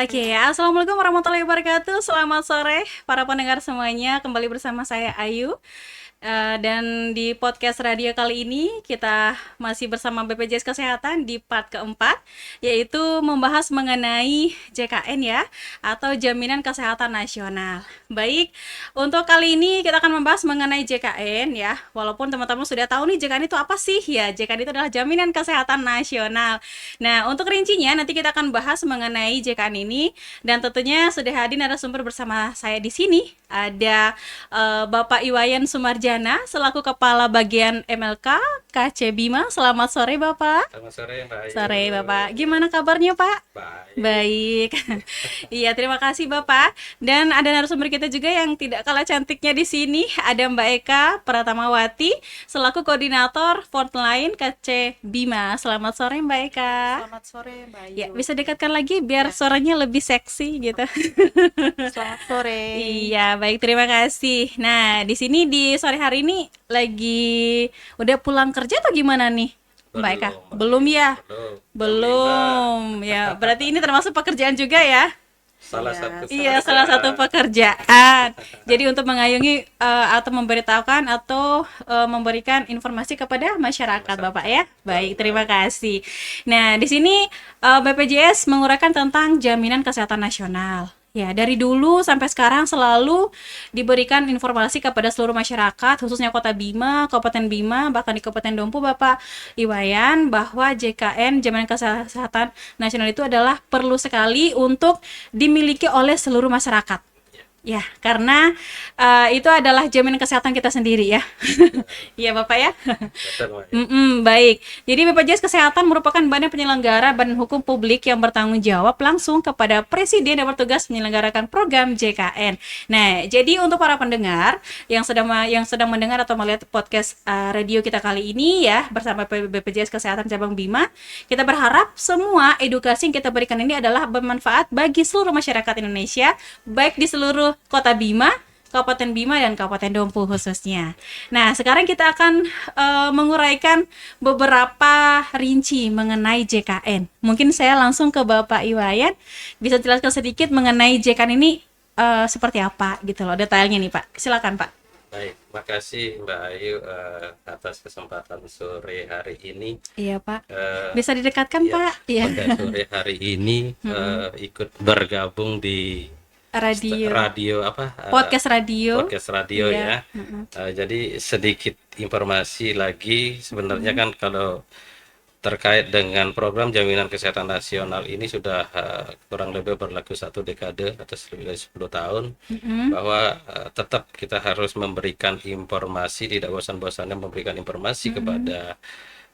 Oke, Assalamualaikum warahmatullahi wabarakatuh. Selamat sore para pendengar semuanya. Kembali bersama saya Ayu. Dan di podcast radio kali ini kita masih bersama BPJS Kesehatan di part keempat, yaitu membahas mengenai JKN ya, atau Jaminan Kesehatan Nasional. Baik, untuk kali ini kita akan membahas mengenai JKN ya. Walaupun teman-teman sudah tahu nih JKN itu apa sih? Ya, JKN itu adalah Jaminan Kesehatan Nasional. Nah, untuk rincinya nanti kita akan bahas mengenai JKN ini, dan tentunya sudah hadir narasumber bersama saya di sini. Ada Bapak Iwayan Sumarjana selaku Kepala Bagian MLK KC Bima. Selamat sore Bapak. Selamat sore Mbak Ayu. Sore Bapak. Gimana kabarnya Pak? Baik. Baik. Iya, terima kasih Bapak. Dan ada narasumber kita juga yang tidak kalah cantiknya di sini. Ada Mbak Eka Pratamawati selaku Koordinator Frontline KC Bima. Selamat sore Mbak Eka. Selamat sore Mbak Ayu. Ya, bisa dekatkan lagi biar suaranya lebih seksi gitu. Selamat sore. Iya, baik, terima kasih. Nah, di sini di sore hari ini lagi udah pulang kerja atau gimana nih, Mbak Eka? Belum ya? Belum. Ya, berarti ini termasuk pekerjaan juga ya? Iya, salah satu pekerjaan. Jadi untuk mengayomi atau memberitahukan atau memberikan informasi kepada masyarakat, Bapak ya. Baik, terima kasih. Nah, di sini BPJS menguraikan tentang Jaminan Kesehatan Nasional. Ya, dari dulu sampai sekarang selalu diberikan informasi kepada seluruh masyarakat, khususnya Kota Bima, Kabupaten Bima, bahkan di Kabupaten Dompu, Bapak Iwayan, bahwa JKN, Jaminan Kesehatan Nasional itu adalah perlu sekali untuk dimiliki oleh seluruh masyarakat. Ya, karena itu adalah jaminan kesehatan kita sendiri ya. Iya Bapak ya. Baik. Jadi BPJS Kesehatan merupakan badan penyelenggara badan hukum publik yang bertanggung jawab langsung kepada Presiden yang bertugas menyelenggarakan program JKN. Nah, jadi untuk para pendengar yang sedang mendengar atau melihat podcast radio kita kali ini ya bersama BPJS Kesehatan Cabang Bima, kita berharap semua edukasi yang kita berikan ini adalah bermanfaat bagi seluruh masyarakat Indonesia, baik di seluruh Kota Bima, Kabupaten Bima, dan Kabupaten Dompu khususnya. Nah, sekarang kita akan menguraikan beberapa rinci mengenai JKN. Mungkin saya langsung ke Bapak Iwayan, bisa jelaskan sedikit mengenai JKN ini seperti apa gitu loh, detailnya nih Pak. Silakan Pak. Baik, makasih Mbak Ayu atas kesempatan sore hari ini. Iya Pak. Bisa didekatkan Pak? Iya. Pada sore hari ini ikut bergabung di radio podcast radio ya. Jadi sedikit informasi lagi sebenarnya kan kalau terkait dengan program Jaminan Kesehatan Nasional ini sudah kurang lebih berlaku 1 dekade atau lebih dari 10 tahun, bahwa tetap kita harus memberikan informasi, tidak bosan-bosannya memberikan informasi kepada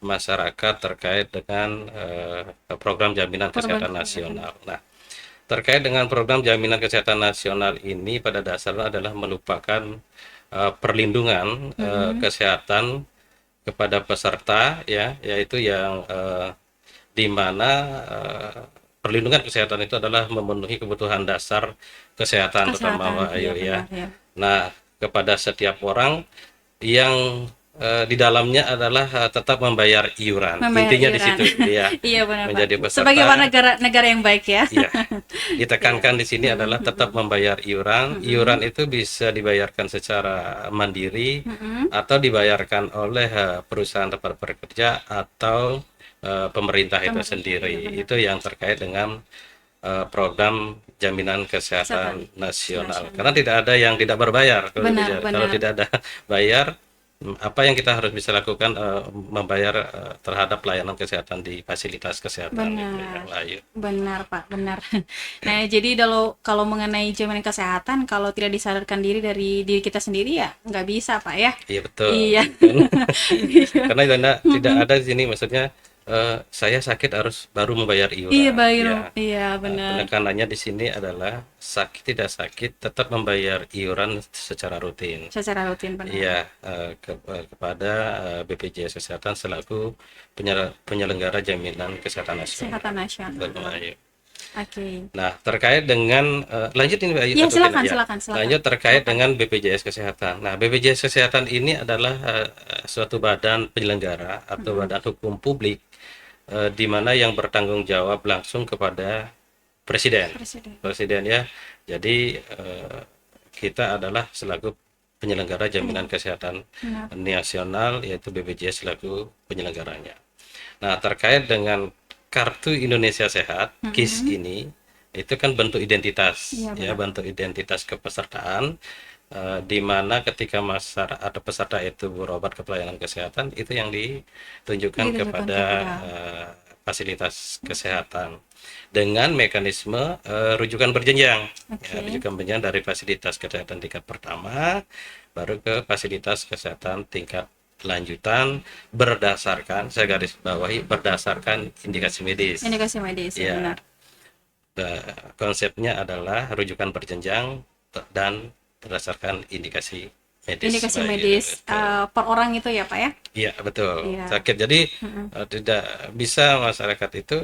masyarakat terkait dengan program Jaminan Kesehatan Nasional. Nah, terkait dengan program Jaminan Kesehatan Nasional ini pada dasarnya adalah merupakan perlindungan kesehatan kepada peserta ya, yaitu yang di mana perlindungan kesehatan itu adalah memenuhi kebutuhan dasar kesehatan terutama Mbak Ayu ya. Nah, kepada setiap orang yang di dalamnya adalah tetap membayar iuran. Intinya iuran. Di situ ya. Iya benar. Menjadi peserta. Sebagai negara yang baik ya. Iya. Ditekankan di sini adalah tetap membayar iuran. Iuran itu bisa dibayarkan secara mandiri atau dibayarkan oleh perusahaan tempat bekerja atau pemerintah itu sendiri. Itu yang terkait dengan program Jaminan Kesehatan Nasional. Karena tidak ada yang tidak berbayar. Kalau tidak ada bayar, apa yang kita harus bisa lakukan membayar terhadap pelayanan kesehatan di fasilitas kesehatan. Benar Pak, benar. Nah, jadi kalau mengenai jaminan kesehatan, kalau tidak disadarkan dari diri kita sendiri ya nggak bisa Pak ya. Iya betul. Iya. Karena tidak ada di sini, maksudnya saya sakit harus baru membayar iuran. Iya, iya benar. Penekanannya di sini adalah sakit tidak sakit tetap membayar iuran secara rutin. Secara rutin benar. Iya, kepada BPJS Kesehatan selaku penyelenggara Jaminan Kesehatan Nasional. Kesehatan Nasional. Oke. Nah, terkait dengan lanjut ini Mbak Ayu. Ya, silakan. Lanjut terkait dengan BPJS Kesehatan. Nah, BPJS Kesehatan ini adalah suatu badan penyelenggara atau badan hukum publik di mana yang bertanggung jawab langsung kepada Presiden. Presiden. Presiden ya. Jadi kita adalah selaku penyelenggara jaminan kesehatan Benar. nasional, yaitu BPJS selaku penyelenggaranya. Nah, terkait dengan Kartu Indonesia Sehat, KIS ini, itu kan bentuk identitas, Iya, ya, bentuk identitas kepesertaan, di mana ketika ada peserta itu berobat ke pelayanan kesehatan, itu yang ditunjukkan kepada fasilitas kesehatan dengan mekanisme rujukan berjenjang. Ya, rujukan berjenjang dari fasilitas kesehatan tingkat pertama baru ke fasilitas kesehatan tingkat lanjutan berdasarkan, saya garis bawahi, berdasarkan indikasi medis. Indikasi medis, ya, Ya. benar. Konsepnya adalah rujukan berjenjang dan berdasarkan indikasi medis. Indikasi Baik, medis betul. per orang itu ya Pak ya? Iya, betul. Iya. Sakit. Jadi tidak bisa masyarakat itu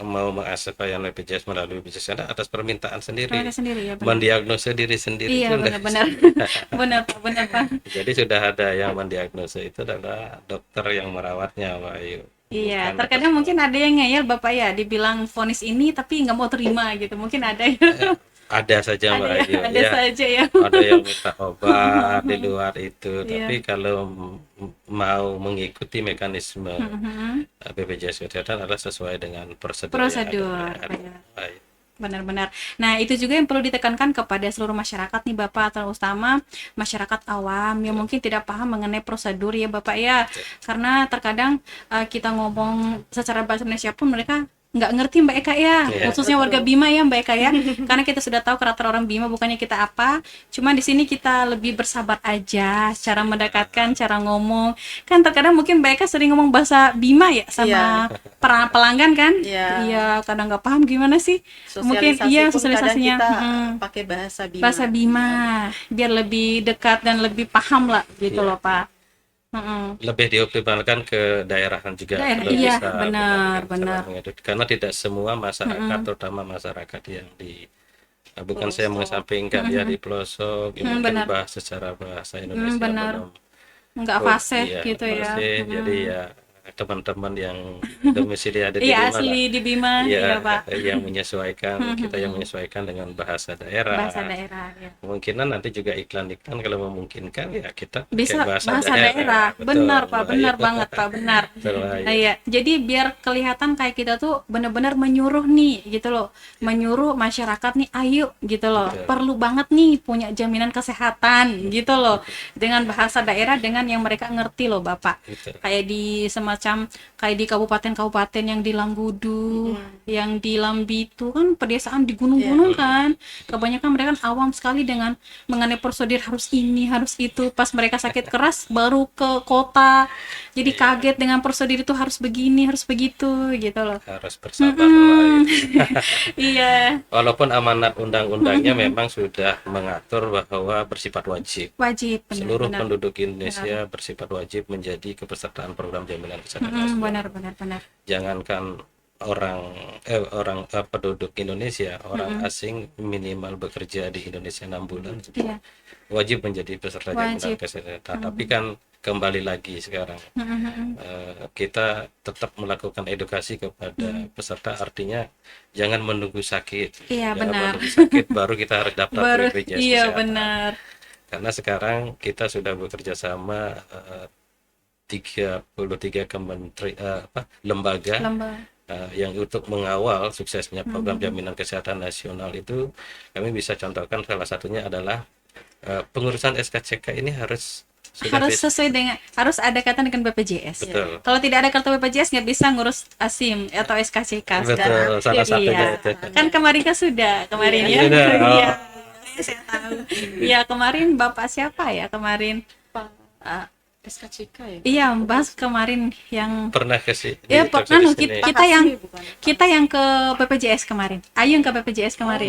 mau mengakses pelayanan BPJS melalui BPJS atas permintaan sendiri. Mereka sendiri ya, benar. Mendiagnosa diri sendiri. Iya, itu udah- benar-benar. Benar Pak, benar Pak. Jadi sudah ada yang mendiagnosa, itu adalah dokter yang merawatnya, Pak Ayu. Iya, Bukan terkadang atas- mungkin ada yang ngeyel Bapak ya, dibilang vonis ini tapi nggak mau terima gitu. Mungkin ada ya. ada saja, Mbak Ada Ayu. ada Ya. saja ya. Ada yang minta obat di luar itu, Iya. tapi kalau mau mengikuti mekanisme BPJS Kesehatan adalah sesuai dengan prosedur yang Prosedur, ada. benar. Baik. Benar-benar. Nah, itu juga yang perlu ditekankan kepada seluruh masyarakat nih Bapak, terutama masyarakat awam yang mungkin tidak paham mengenai prosedur ya Bapak ya. Karena terkadang kita ngomong secara bahasa Indonesia pun mereka nggak ngerti Mbak Eka ya, Iya. khususnya warga Bima ya Mbak Eka ya. Karena kita sudah tahu karakter orang Bima, bukannya kita apa. Cuma di sini kita lebih bersabar aja, cara mendekatkan, cara ngomong. Kan terkadang mungkin Mbak Eka sering ngomong bahasa Bima ya sama pelanggan kan? Iya. Iya, kadang nggak paham gimana sih. Mungkin iya pun sosialisasinya kadang kita mm, pakai bahasa Bima. bahasa Bima biar lebih dekat dan lebih paham lah gitu loh Pak. Mm-mm. Lebih dioptimalkan ke daerahan juga. Daerah, kalau iya, bisa benar. mengedukasi. Karena tidak semua masyarakat, terutama masyarakat yang di bukan saya mengesampingkan ya di pelosok, yang mungkin benar. secara bahasa Indonesia Benar. belum Nggak fasih iya, gitu ya. fasih. Jadi ya teman-teman yang domisili ada di Iya rumah asli lah. di Bima Iya, ya Pak. yang menyesuaikan, kita yang menyesuaikan dengan bahasa daerah. Bahasa daerah ya. Kemungkinan nanti juga iklan-iklan kalau memungkinkan ya kita pakai Bisa bahasa bahasa daerah. Betul, Benar Pak, Mbak benar Ayu. banget Pak, benar. Betul, Mbak Ayu. Nah, iya, jadi biar kelihatan kayak kita tuh benar-benar menyuruh nih gitu loh. Menyuruh masyarakat nih ayo gitu loh. Betul. Perlu banget nih punya jaminan kesehatan gitu loh. Dengan bahasa daerah dengan yang mereka ngerti loh Bapak. Betul. Kayak di semacam kayak di kabupaten-kabupaten yang di Langgudu, yang di Lambitu kan pedesaan di gunung-gunung kan. Kebanyakan mereka kan awam sekali dengan mengenai prosedur harus ini, harus itu. Pas mereka sakit keras baru ke kota. Jadi kaget dengan prosedur itu harus begini, harus begitu gitu loh. Harus bersabar, Mbak Ayu. Iya, Walaupun amanat undang-undangnya memang sudah mengatur bahwa bersifat wajib. wajib Seluruh benar. penduduk Indonesia bersifat wajib menjadi kepesertaan program jaminan kesehatan nasional. Benar. Jangankan penduduk Indonesia, orang asing minimal bekerja di Indonesia 6 bulan Iya. wajib menjadi peserta jaminan Wajib. kesehatan. Tapi kan kembali lagi sekarang kita tetap melakukan edukasi kepada peserta, artinya jangan menunggu sakit. Iya, Jangan benar. menunggu sakit baru kita harus daftar Baru BPJS iya Kesehatan. benar. Karena sekarang kita sudah bekerja sama 33 lembaga Lembah. yang untuk mengawal suksesnya program jaminan kesehatan nasional itu. Kami bisa contohkan salah satunya adalah pengurusan SKCK ini harus Harus sesuai dengan harus ada kaitan dengan BPJS. Betul. Kalau tidak ada kartu BPJS nggak bisa ngurus ASIM atau SKCK. Betul, salah satunya Iya. itu. Kan kemarin kan sudah kemarin ya. Sudah, oh. Iya. Saya tahu. Iya, kemarin Bapak siapa ya kemarin? Pak Ah, SKCK ya. iya, Mbak kemarin yang Pernah kasih ya di talk pernah show di kita, sini. kita yang bukan. ke BPJS kemarin. Ayu yang ke BPJS kemarin.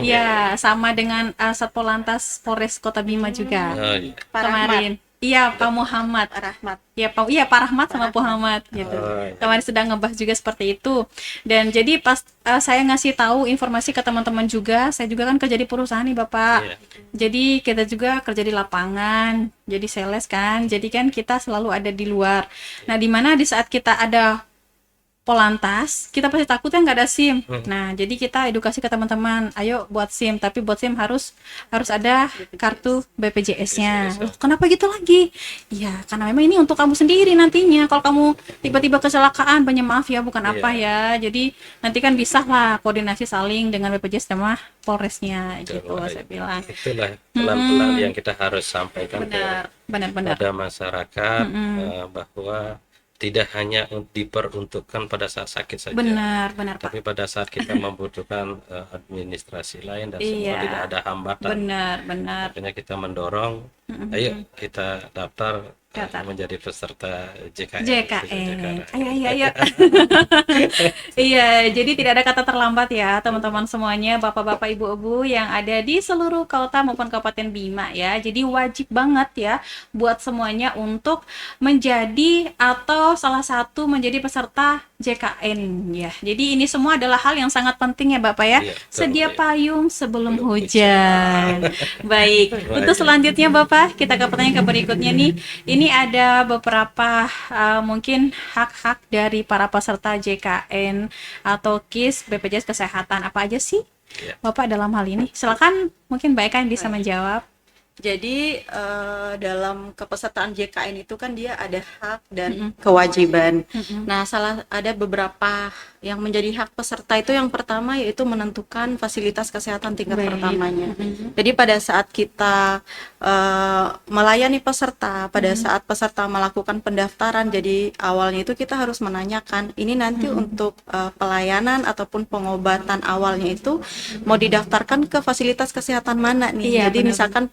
Iya, sama dengan Satpol Lantas Polres Kota Bima juga. Oh, iya. Pak Kemarin. Iya, Pak Muhammad. Pak Rahmat. Ya, Pak Rahmat sama Pak Muhammad gitu. Oh, iya. Kemarin sedang ngebahas juga seperti itu. Dan jadi pas saya ngasih tahu informasi ke teman-teman juga, saya juga kan kerja di perusahaan nih, Bapak. Iya. Jadi kita juga kerja di lapangan, jadi sales kan. Jadi kan kita selalu ada di luar. Nah, di mana di saat kita ada Polantas, kita pasti takutnya nggak ada SIM. Nah, jadi kita edukasi ke teman-teman, ayo buat SIM, tapi buat SIM harus ada kartu BPJS-nya. Loh, kenapa gitu lagi? Ya, karena memang ini untuk kamu sendiri nantinya. Kalau kamu tiba-tiba kecelakaan, banyak maaf ya, bukan apa ya. Jadi nanti kan bisa lah koordinasi saling dengan BPJS sama Polresnya gitu, saya bilang. Itulah pelan-pelan yang kita harus sampaikan Benar. pada masyarakat bahwa tidak hanya diperuntukkan pada saat sakit saja, Benar, Pak. tapi pada saat kita membutuhkan administrasi lain dan semua tidak ada hambatan. Benar. Makanya kita mendorong, ayo kita daftar menjadi peserta JKN. Ayo. Iya, jadi tidak ada kata terlambat ya teman-teman semuanya, bapak-bapak, ibu-ibu yang ada di seluruh kota maupun Kabupaten Bima ya. Jadi wajib banget ya buat semuanya untuk menjadi atau salah satu menjadi peserta JKN ya. Jadi ini semua adalah hal yang sangat penting ya Bapak ya. Iya, Sedia betul, payung sebelum hujan. Baik. Untuk selanjutnya Bapak, kita ke pertanyaan berikutnya nih. Ini ada beberapa mungkin hak-hak dari para peserta JKN atau KIS BPJS Kesehatan. Apa aja sih Iya. Bapak dalam hal ini? Silakan mungkin Mbak Eka yang bisa menjawab. Jadi dalam kepesertaan JKN itu kan dia ada hak dan kewajiban. Nah, ada beberapa yang menjadi hak peserta itu yang pertama yaitu menentukan fasilitas kesehatan tingkat pertamanya. Jadi pada saat kita melayani peserta, pada saat peserta melakukan pendaftaran, jadi awalnya itu kita harus menanyakan ini nanti untuk pelayanan ataupun pengobatan awalnya itu mau didaftarkan ke fasilitas kesehatan mana nih. Iya, Jadi benar. misalkan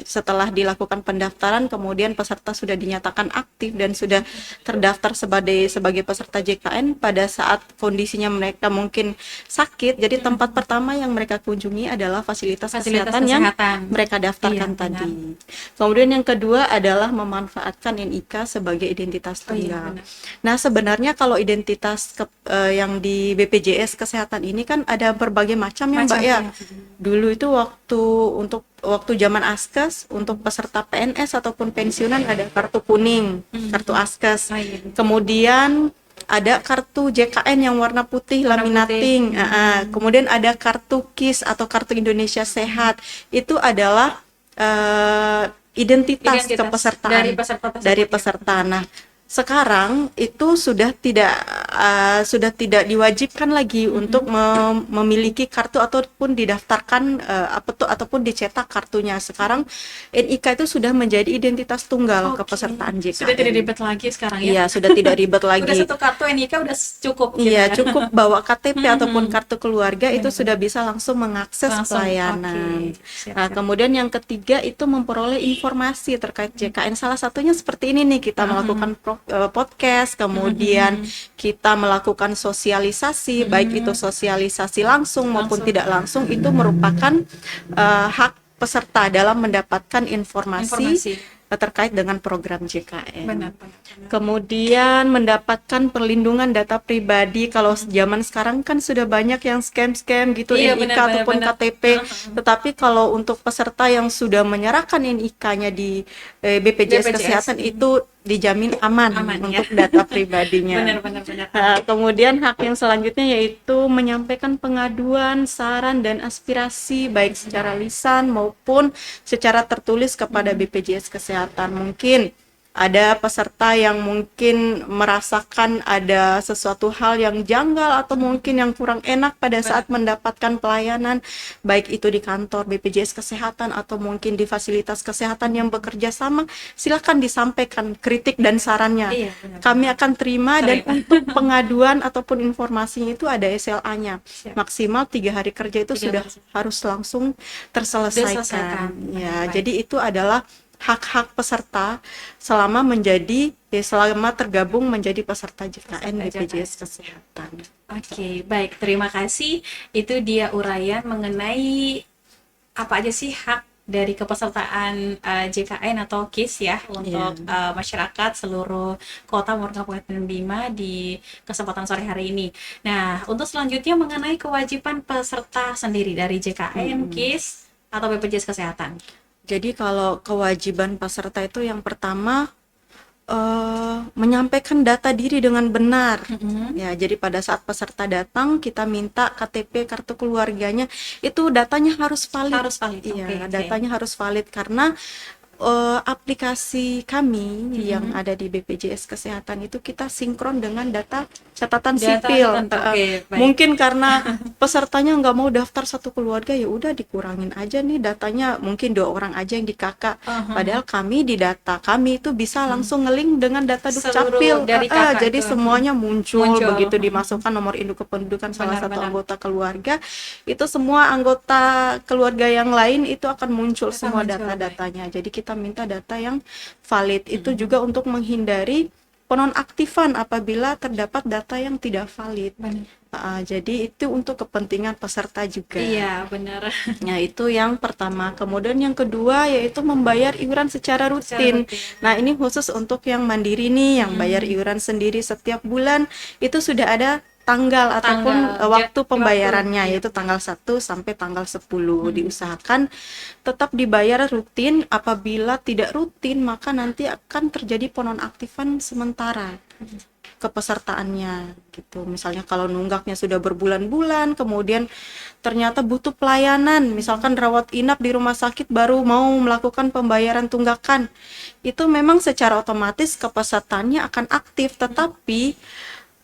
setelah dilakukan pendaftaran kemudian peserta sudah dinyatakan aktif dan sudah terdaftar sebagai peserta JKN, pada saat kondisinya mereka mungkin sakit, jadi tempat pertama yang mereka kunjungi adalah fasilitas kesehatan yang mereka daftarkan Iya, tadi. Kemudian yang kedua adalah memanfaatkan NIK sebagai identitas tunggal. Nah, sebenarnya kalau identitas yang di BPJS Kesehatan ini kan ada berbagai macam ya Mbak ya. Dulu itu waktu zaman Askes, untuk peserta PNS ataupun pensiunan ada kartu kuning, kartu Askes. Kemudian ada kartu JKN yang warna putih laminating. Kemudian ada kartu KIS atau kartu Indonesia Sehat. Itu adalah identitas kepesertaan dari peserta. Nah, sekarang itu sudah tidak diwajibkan lagi untuk memiliki kartu ataupun didaftarkan ataupun dicetak kartunya. Sekarang NIK itu sudah menjadi identitas tunggal kepesertaan JKN. Sudah tidak ribet lagi sekarang ya? Iya, sudah tidak ribet lagi. Udah satu kartu NIK udah cukup. Iya, cukup bawa KTP ataupun kartu keluarga itu sudah bisa langsung mengakses pelayanan. Nah, kemudian yang ketiga itu memperoleh informasi terkait JKN. Salah satunya seperti ini nih, kita melakukan podcast, kemudian kita melakukan sosialisasi, baik itu sosialisasi langsung maupun tidak langsung, itu merupakan hak peserta dalam mendapatkan informasi terkait dengan program JKN. Benar. Kemudian mendapatkan perlindungan data pribadi. Kalau zaman sekarang kan sudah banyak yang scam gitu, Iya, NIK ataupun KTP. Tetapi kalau untuk peserta yang sudah menyerahkan NIK-nya di BPJS Kesehatan itu dijamin aman untuk data pribadinya. Benar. Nah, kemudian hak yang selanjutnya yaitu menyampaikan pengaduan, saran, dan aspirasi baik secara lisan maupun secara tertulis kepada BPJS Kesehatan. Mungkin ada peserta yang mungkin merasakan ada sesuatu hal yang janggal atau mungkin yang kurang enak pada saat mendapatkan pelayanan, baik itu di kantor BPJS Kesehatan atau mungkin di fasilitas kesehatan yang bekerja sama, silakan disampaikan kritik dan sarannya. Kami akan terima dan untuk pengaduan ataupun informasinya itu ada SLA-nya. Maksimal 3 hari kerja itu sudah harus langsung terselesaikan. Ya, jadi itu adalah hak-hak peserta selama tergabung menjadi peserta JKN BPJS Kesehatan. Oke, baik. Terima kasih. Itu dia uraian mengenai apa aja sih hak dari kepesertaan JKN atau KIS ya untuk masyarakat seluruh kota maupun Kabupaten Bima di kesempatan sore hari ini. Nah, untuk selanjutnya mengenai kewajiban peserta sendiri dari JKN, KIS atau BPJS Kesehatan. Jadi kalau kewajiban peserta itu yang pertama menyampaikan data diri dengan benar. Ya, jadi pada saat peserta datang kita minta KTP, kartu keluarganya, itu datanya harus valid. Harus valid. Iya, Oke. datanya harus valid karena aplikasi kami yang ada di BPJS Kesehatan itu kita sinkron dengan data catatan Data sipil. catatan, oke, baik. Mungkin karena pesertanya nggak mau daftar satu keluarga, ya udah dikurangin aja nih datanya, mungkin 2 orang aja yang di kakak. Padahal kami di data kami itu bisa langsung ngelink dengan data Seluruh Dukcapil. dari kakak Jadi itu. semuanya muncul, Muncul. begitu dimasukkan nomor induk kependudukan salah satu Benar-benar. anggota keluarga, itu semua anggota keluarga yang lain itu akan muncul Akan semua muncul, data-datanya. Jadi kita minta data yang valid. Itu juga untuk menghindari penonaktifan apabila terdapat data yang tidak valid. Benar. Jadi itu untuk kepentingan peserta juga. Iya, benar. Nah, itu yang pertama. Kemudian yang kedua yaitu membayar iuran secara rutin. Nah, ini khusus untuk yang mandiri nih, yang bayar iuran sendiri setiap bulan, itu sudah ada tanggal ataupun waktu pembayarannya, yaitu tanggal 1 sampai tanggal 10. Diusahakan tetap dibayar rutin. Apabila tidak rutin, maka nanti akan terjadi penonaktifan sementara kepesertaannya gitu. Misalnya kalau nunggaknya sudah berbulan-bulan, kemudian ternyata butuh pelayanan, misalkan rawat inap di rumah sakit baru mau melakukan pembayaran tunggakan, itu memang secara otomatis kepesertaannya akan aktif, tetapi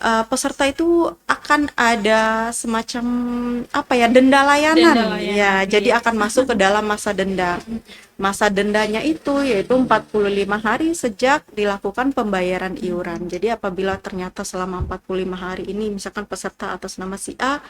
peserta itu akan ada semacam denda layanan. Denda layanan, Ya, iya. jadi akan masuk ke dalam masa denda. Masa dendanya itu yaitu 45 hari sejak dilakukan pembayaran iuran. Jadi apabila ternyata selama 45 hari ini misalkan peserta atas nama si A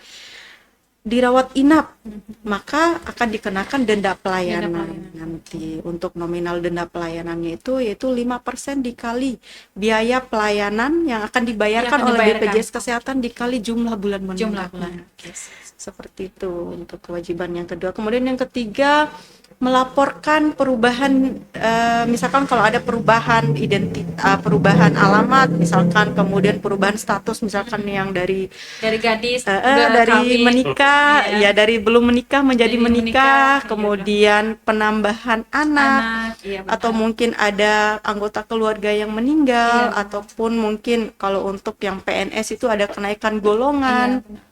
dirawat inap, maka akan dikenakan denda pelayanan. Nanti untuk nominal denda pelayanannya itu yaitu 5% dikali biaya pelayanan yang akan dibayarkan Yang akan oleh dibayarkan. BPJS Kesehatan dikali jumlah bulan Jumlah menunggaknya. bulan. Seperti itu untuk kewajiban yang kedua. Kemudian yang ketiga, melaporkan perubahan, misalkan kalau ada perubahan perubahan alamat, misalkan kemudian perubahan status, misalkan yang dari Dari gadis dari kawin. menikah, Iya. ya dari belum menikah menjadi Jadi menikah, menikah, iya, kemudian penambahan anak, Iya, benar. atau mungkin ada anggota keluarga yang meninggal, Iya. ataupun mungkin kalau untuk yang PNS itu ada kenaikan golongan. Iya, benar.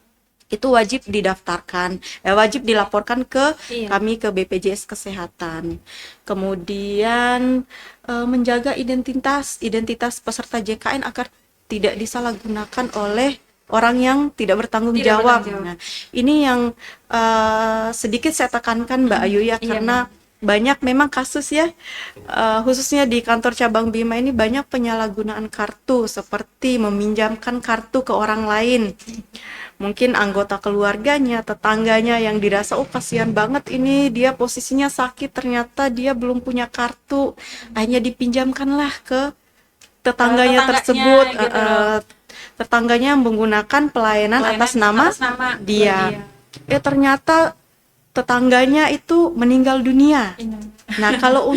Itu wajib didaftarkan, wajib dilaporkan ke Iya. kami, ke BPJS Kesehatan. Kemudian menjaga identitas peserta JKN agar tidak disalahgunakan oleh orang yang tidak bertanggung Tidak jawab. bertanggung jawab. Nah, ini yang sedikit saya tekankan Mbak Ayu ya, Iya, karena banyak memang kasus ya, khususnya di kantor cabang Bima ini banyak penyalahgunaan kartu, seperti meminjamkan kartu ke orang lain. Mungkin anggota keluarganya, tetangganya yang dirasa, oh kasihan banget ini dia posisinya sakit, ternyata dia belum punya kartu, akhirnya dipinjamkanlah ke tetangganya tersebut. gitu loh. Tetangganya menggunakan pelayanan atas nama dia. Ternyata tetangganya itu meninggal dunia. Nah, kalau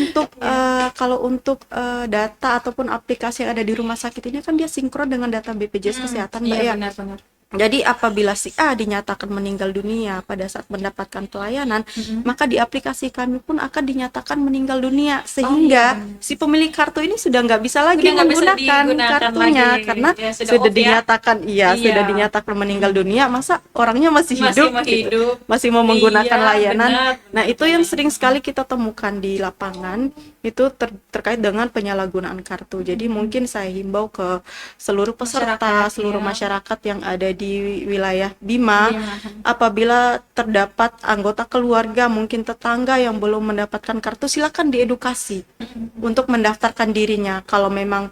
untuk data ataupun aplikasi yang ada di rumah sakit ini kan dia sinkron dengan data BPJS Kesehatan, Mbak, Iya, ya. benar. Jadi apabila si A dinyatakan meninggal dunia pada saat mendapatkan pelayanan, maka di aplikasi kami pun akan dinyatakan meninggal dunia, sehingga si pemilik kartu ini sudah nggak bisa lagi Udah nggak bisa menggunakan digunakan kartunya lagi, karena ya, sudah sudah off ya. dinyatakan Iya. sudah dinyatakan meninggal dunia, masa orangnya masih hidup, Masih gitu. hidup. Masih mau menggunakan Iya, layanan. benar, Nah, itu yang benar. sering sekali kita temukan di lapangan, itu terkait dengan penyalahgunaan kartu. Jadi mungkin saya himbau ke seluruh peserta, Masyarakat, seluruh ya. masyarakat yang ada di wilayah Bima, Iya. apabila terdapat anggota keluarga, mungkin tetangga yang belum mendapatkan kartu, silakan diedukasi untuk mendaftarkan dirinya. Kalau memang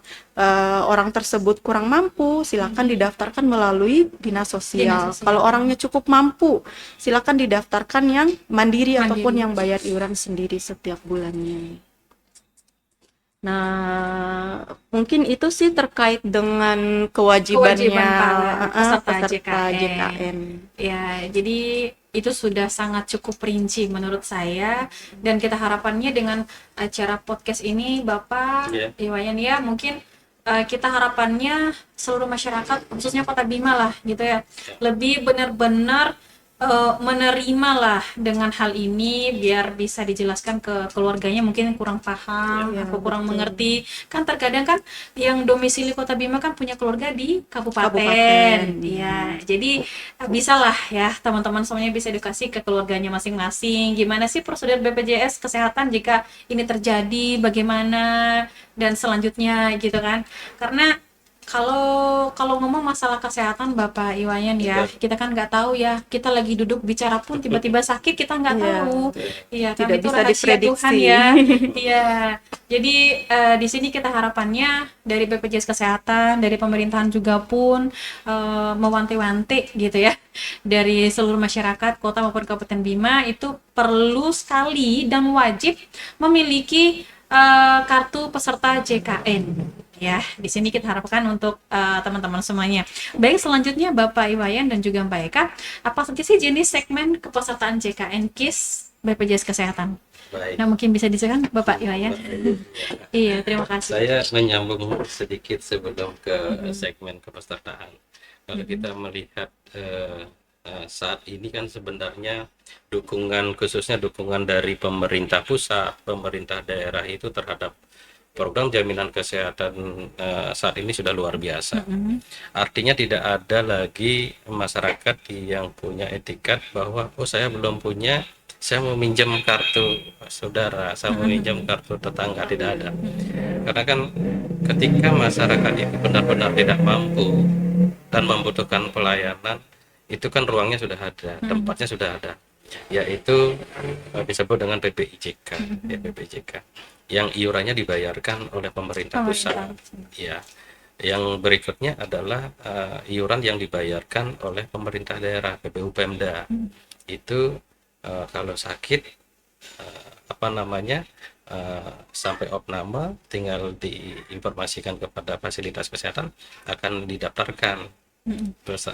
orang tersebut kurang mampu, silakan didaftarkan melalui dinas sosial. Dinas sosial. Kalau orangnya cukup mampu, silakan didaftarkan yang mandiri Mandiri. ataupun yang bayar iuran sendiri setiap bulannya. Nah, mungkin itu sih terkait dengan kewajibannya Kewajiban para peserta JKN. Ya, jadi itu sudah sangat cukup rinci menurut saya, dan kita harapannya dengan acara podcast ini Bapak Iya. Iwayan ya, mungkin kita harapannya seluruh masyarakat khususnya Kota Bima lah gitu ya, lebih benar-benar menerima lah dengan hal ini biar bisa dijelaskan ke keluarganya, mungkin kurang paham Iya, atau kurang betul. mengerti. Kan terkadang kan yang domisili Kota Bima kan punya keluarga di kabupaten. Kabupaten. Ya, jadi bisa lah ya teman-teman semuanya bisa edukasi ke keluarganya masing-masing. Gimana sih prosedur BPJS Kesehatan jika ini terjadi, bagaimana dan selanjutnya gitu kan. Karena kalau kalau ngomong masalah kesehatan Bapak Iwayan ya, Betul. kita kan nggak tahu ya. Kita lagi duduk bicara pun tiba-tiba sakit, kita nggak Iya. tahu. Iya, kan Tidak itu bisa rahasia Tuhan diprediksi. ya. Iya. Jadi di sini kita harapannya dari BPJS Kesehatan, dari pemerintahan juga pun mewanti-wanti gitu ya. Dari seluruh masyarakat kota maupun Kabupaten Bima itu perlu sekali dan wajib memiliki kartu peserta JKN. Ya, di sini kita harapkan untuk teman-teman semuanya. Baik, selanjutnya Bapak Iwayan dan juga Mbak Eka, apa saja sih jenis segmen kepesertaan JKN KIS BPJS Kesehatan? Baik. Nah, mungkin bisa dijelaskan Bapak Iwayan. Iya, terima kasih. Saya menyambung sedikit sebelum ke segmen kepesertaan. Kalau kita melihat saat ini kan sebenarnya dukungan, khususnya dukungan dari pemerintah pusat, pemerintah daerah itu terhadap program jaminan kesehatan saat ini sudah luar biasa. Artinya tidak ada lagi masyarakat yang punya etikat bahwa oh saya belum punya, saya mau minjam kartu saudara, saya mau minjam kartu tetangga, tidak ada. Karena kan ketika masyarakat itu benar-benar tidak mampu dan membutuhkan pelayanan, itu kan ruangnya sudah ada, tempatnya sudah ada, yaitu disebut dengan PPIJK, ya PPIJK, yang iurannya dibayarkan oleh pemerintah pusat. Ya, yang berikutnya adalah iuran yang dibayarkan oleh pemerintah daerah, PPU Pemda. Itu kalau sakit apa namanya sampai opname tinggal diinformasikan kepada fasilitas kesehatan akan didaftarkan terus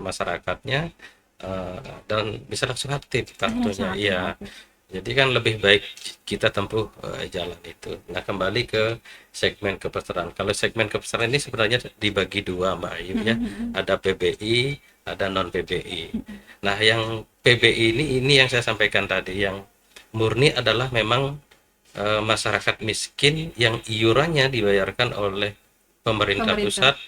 masyarakatnya dan bisa langsung aktif kartunya. Iya. Jadi kan lebih baik kita tempuh jalan itu. Nah, kembali ke segmen kepesertaan. Kalau segmen kepesertaan ini sebenarnya dibagi dua, Mbak Ayu ya. Ada PBI, ada non PBI. Nah, yang PBI ini yang saya sampaikan tadi, yang murni adalah memang masyarakat miskin yang iurannya dibayarkan oleh pemerintah pusat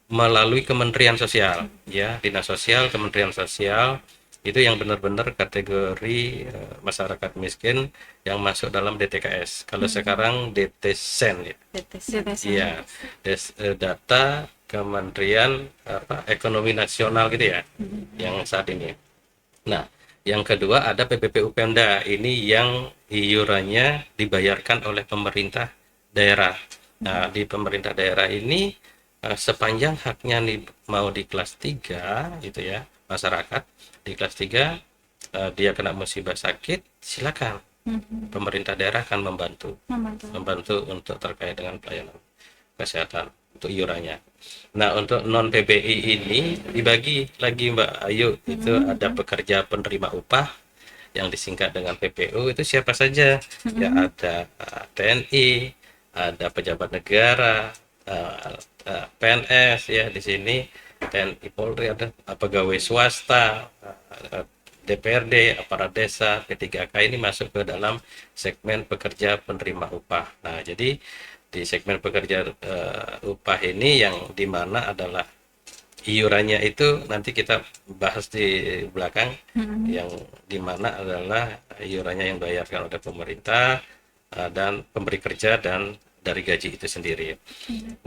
melalui Kementerian Sosial, ya, Dinas Sosial, Kementerian Sosial. Itu yang benar-benar kategori masyarakat miskin yang masuk dalam DTKS. Kalau sekarang DTSEN ya. Iya, data Kementerian Ekonomi Nasional gitu ya, yang saat ini. Nah, yang kedua ada PPPU Pemda, ini yang iurannya dibayarkan oleh pemerintah daerah. Nah, di pemerintah daerah ini sepanjang haknya mau di kelas 3 gitu ya, masyarakat di kelas 3 dia kena musibah sakit, silakan pemerintah daerah akan membantu untuk terkait dengan pelayanan kesehatan untuk iurannya. Nah, untuk non PBI ini dibagi lagi Mbak Ayu, itu ada pekerja penerima upah yang disingkat dengan PPU, itu siapa saja ya, ada TNI, ada pejabat negara, PNS ya, di sini TNI, Polri, ada pegawai swasta, DPRD, aparat desa, P3K ini masuk ke dalam segmen pekerja penerima upah. Nah, jadi di segmen pekerja upah ini yang dimana adalah iurannya itu nanti kita bahas di belakang, yang dimana adalah iurannya yang dibayarkan oleh pemerintah dan pemberi kerja dan dari gaji itu sendiri.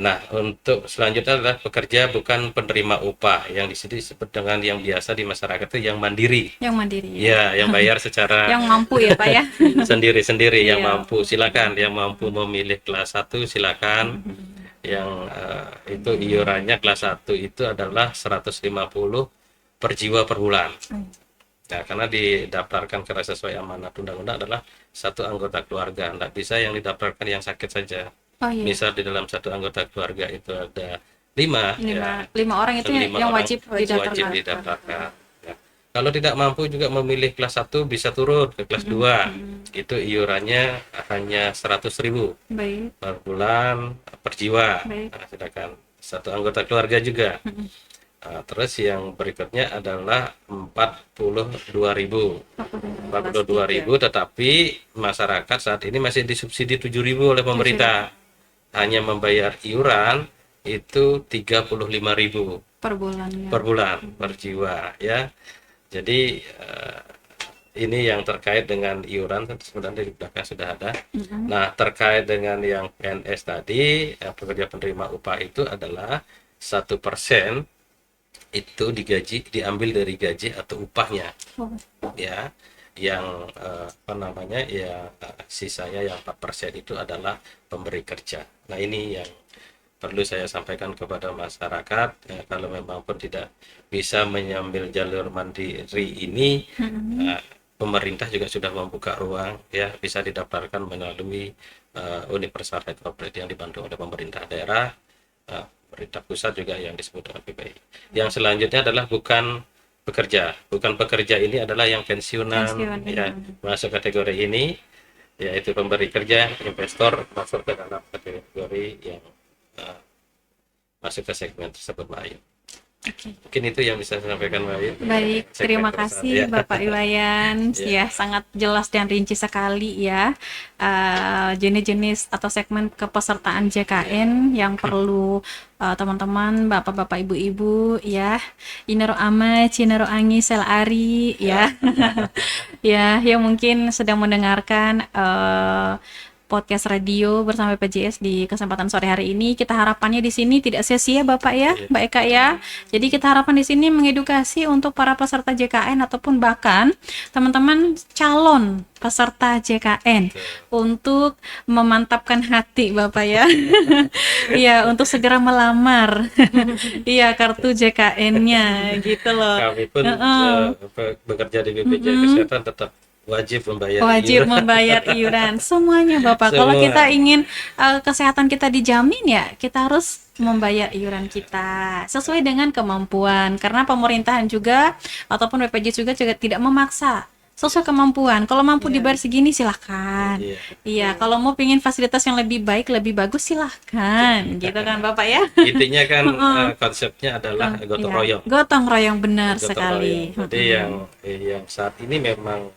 Nah, untuk selanjutnya adalah pekerja bukan penerima upah, yang di sini disebut dengan yang biasa di masyarakat itu yang mandiri. Yang mandiri. Ya, yang bayar secara yang mampu ya, Pak ya. sendiri-sendiri, yang Iya. mampu silakan, yang mampu memilih kelas 1 silakan. Yang itu iurannya kelas 1 itu adalah 150 per jiwa per bulan. Nah, karena didaftarkan karena sesuai amanat undang-undang adalah satu anggota keluarga, tidak bisa yang didaftarkan yang sakit saja. Oh iya. Misal di dalam satu anggota keluarga itu ada 5 ya, Lima orang itu 5 yang orang wajib wajib didaftarkan. Ya. Kalau tidak mampu juga memilih kelas 1 bisa turun ke kelas 2. Itu iurannya hanya 100.000 Baik. per bulan per jiwa. Baik. Nah, sedangkan satu anggota keluarga juga. Terus yang berikutnya adalah 42.000. 42.000, tetapi masyarakat saat ini masih disubsidi 7.000 oleh pemerintah. Hanya membayar iuran itu 35.000 Per bulan ya. per bulan per jiwa ya. Jadi ini yang terkait dengan iuran, sebenarnya di belakang sudah ada. Nah, terkait dengan yang PNS tadi, pekerja penerima upah itu adalah 1% itu diambil dari gaji atau upahnya, ya. Yang apa namanya ya, sisanya yang 4% itu adalah pemberi kerja. Nah, ini yang perlu saya sampaikan kepada masyarakat, ya, kalau memang pun tidak bisa mengambil jalur mandiri ini, pemerintah juga sudah membuka ruang, ya, bisa didaftarkan melalui Universal Health Coverage yang dibantu oleh pemerintah daerah, pemerintah pusat juga yang disebut dengan PPI. Yang selanjutnya adalah bukan pekerja ini adalah yang pensiunan, ya, masuk kategori ini, yaitu pemberi kerja, investor masuk ke dalam kategori yang masuk ke segmen tersebut, Mbak Ayu. Mungkin itu yang bisa saya sampaikan, Mbak Ayu. Baik, terima kasih ya. Bapak Iwayan. Ya, sangat jelas dan rinci sekali ya, jenis-jenis atau segmen kepesertaan JKN yang perlu teman-teman, bapak-bapak, ibu-ibu ya, Inero Ama, Cinero Angi, Sel Ari ya, ya, yang mungkin sedang mendengarkan podcast radio bersama PJS di kesempatan sore hari ini. Kita harapannya di sini tidak sia-sia Bapak ya, Mbak Eka ya. Jadi kita harapan di sini mengedukasi untuk para peserta JKN ataupun bahkan teman-teman calon peserta JKN untuk memantapkan hati Bapak ya. Iya, untuk segera melamar. Iya, kartu JKN-nya gitu loh. Kami pun bekerja di BPJS Kesehatan tetap wajib membayar iuran semuanya Bapak. Kalau kita ingin kesehatan kita dijamin ya kita harus membayar iuran kita sesuai dengan kemampuan, karena pemerintahan juga ataupun BPJS juga tidak memaksa, sesuai kemampuan. Kalau mampu dibayar segini silahkan. Iya, kalau mau pingin fasilitas yang lebih baik, lebih bagus silahkan. Gitu kan Bapak ya. Intinya kan konsepnya adalah gotong royong. Gotong royong benar Gotong sekali. royong. Jadi yang saat ini memang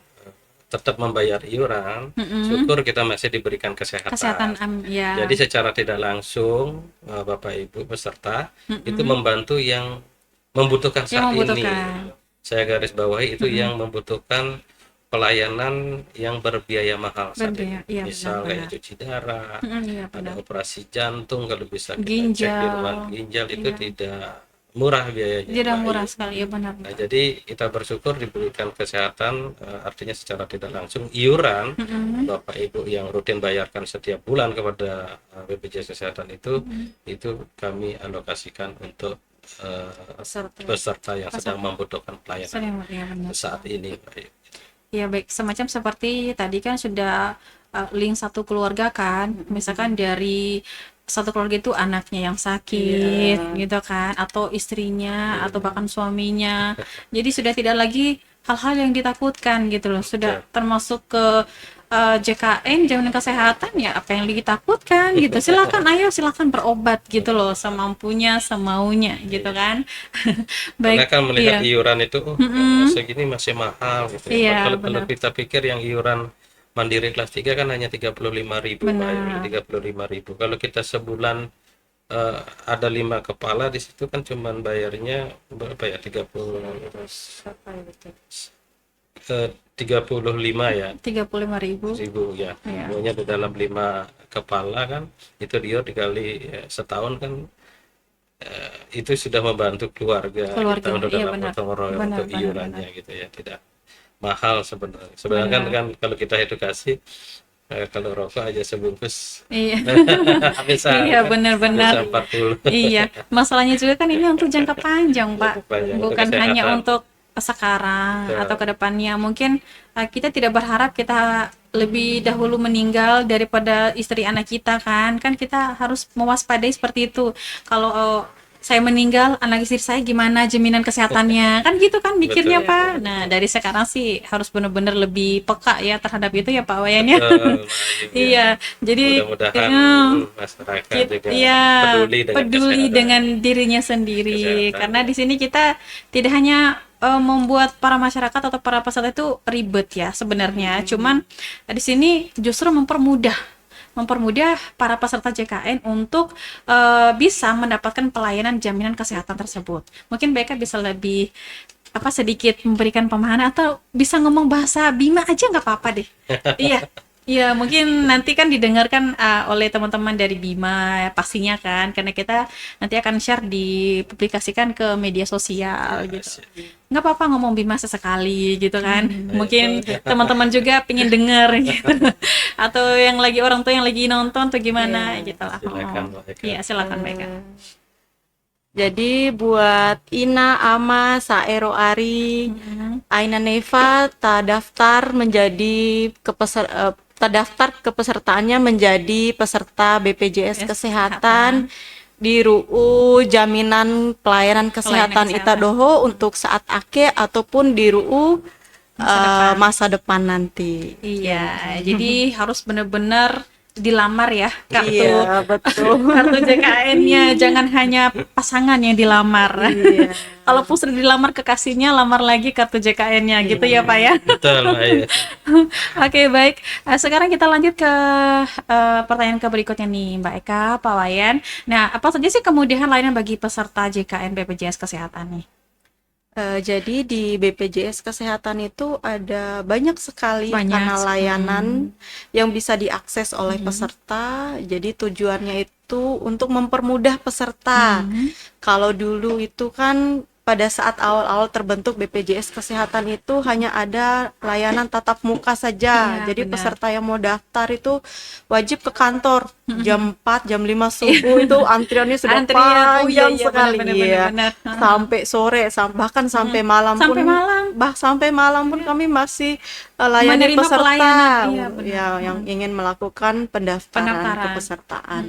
tetap membayar iuran, syukur kita masih diberikan kesehatan. Ya. Jadi secara tidak langsung Bapak Ibu peserta itu membantu yang membutuhkan saat ini. Saya garis bawahi itu yang membutuhkan pelayanan yang berbiaya mahal saat ini. Misal kayak cuci darah, ada operasi jantung, kalau bisa kita cek di ruang ginjal itu tidak murah biayanya. Tidak murah sekali ya, benar. Nah, jadi kita bersyukur diberikan kesehatan, artinya secara tidak langsung iuran Bapak Ibu yang rutin bayarkan setiap bulan kepada BPJS Kesehatan itu kami alokasikan untuk peserta yang sedang membutuhkan pelayanan saat ini. Ya baik, semacam seperti tadi kan sudah link satu keluarga kan, misalkan dari satu keluarga itu anaknya yang sakit gitu kan, atau istrinya atau bahkan suaminya, jadi sudah tidak lagi hal-hal yang ditakutkan gitu loh, sudah termasuk ke JKN jaminan kesehatan ya, apa yang ditakutkan gitu, silakan berobat gitu loh, semampunya semaunya gitu kan. Baik, karena kan melihat iuran itu segini masih mahal gitu ya. Kalau kita pikir yang iuran Mandiri kelas 3 kan hanya 35.000, 35.000. Kalau kita sebulan ada 5 kepala di situ kan cuman bayarnya berapa ya? 35 ya. 35.000 ya. Pokoknya di dalam 5 kepala kan itu dia dikali setahun kan itu sudah membantu keluarga kita untuk dalam gotong royong untuk iurannya gitu ya. Tidak mahal sebenarnya. Sebenarnya kan kalau kita edukasi kalau rokok aja sebungkus bisa, benar-benar 40. Iya, masalahnya juga kan ini untuk jangka panjang Pak, bukan hanya untuk sekarang atau kedepannya. Mungkin kita tidak berharap kita lebih dahulu meninggal daripada istri anak kita kan kita harus mewaspadai seperti itu. Kalau saya meninggal, anak istri saya gimana jaminan kesehatannya, kan gitu kan mikirnya Betul. Pak. Nah dari sekarang sih harus benar-benar lebih peka ya terhadap itu ya Pak Wayan ya. Betul, Mbak Ayu, ya. Iya, jadi Mudah-mudahan masyarakat kita, juga iya, peduli kesehatan. dengan dirinya sendiri. Kesehatan, Karena ya. di sini kita tidak hanya membuat para masyarakat atau para peserta itu ribet ya sebenarnya. Cuman di sini justru mempermudah para peserta JKN untuk bisa mendapatkan pelayanan jaminan kesehatan tersebut. Mungkin mereka bisa lebih sedikit memberikan pemahaman atau bisa ngomong bahasa Bima aja nggak apa-apa deh. Iya. Iya, mungkin nanti kan didengarkan oleh teman-teman dari Bima pastinya kan, karena kita nanti akan share dipublikasikan ke media sosial gitu. Nggak apa-apa ngomong Bima sesekali gitu kan. Mungkin teman-teman juga pengen denger gitu. Atau yang lagi orang tua yang lagi nonton atau gimana gitu lah. Silakan, Mbak Eka. Iya, silakan Mbak Eka. Jadi buat Ina, Ama, Saero Ari, Aina Neva terdaftar kepesertaannya menjadi peserta BPJS Kesehatan di RUU Jaminan Pelayanan Kesehatan Ita Doho untuk saat ake ataupun di RUU masa depan nanti. Iya, jadi harus benar-benar dilamar ya kartu Iya, betul. kartu JKN-nya, jangan hanya pasangan yang dilamar. Iya. Kalaupun sudah dilamar kekasihnya, lamar lagi kartu JKN-nya gitu ya Pak ya. Betul, Mbak Ayu. Oke, baik. Sekarang kita lanjut ke pertanyaan ke berikutnya nih Mbak Eka, Pak Wayan. Nah, apa saja sih kemudahan layanan bagi peserta JKN BPJS Kesehatan nih? Jadi di BPJS Kesehatan itu ada banyak sekali Banyak kanal sekali. layanan yang bisa diakses oleh peserta. Jadi tujuannya itu untuk mempermudah peserta. Kalau dulu itu kan pada saat awal-awal terbentuk BPJS Kesehatan itu hanya ada layanan tatap muka saja. Iya, Jadi benar. peserta yang mau daftar itu wajib ke kantor jam 4, jam 5 subuh itu antriannya sudah Antrian, oh iya, panjang iya, sekali. benar, Iya. benar. Sampai sore, bahkan sampai malam Sampai pun malam. sampai malam pun kami masih layani Menerima peserta pelayanan, iya, benar. ya yang ingin melakukan pendaftaran Pendaftaran. kepesertaan.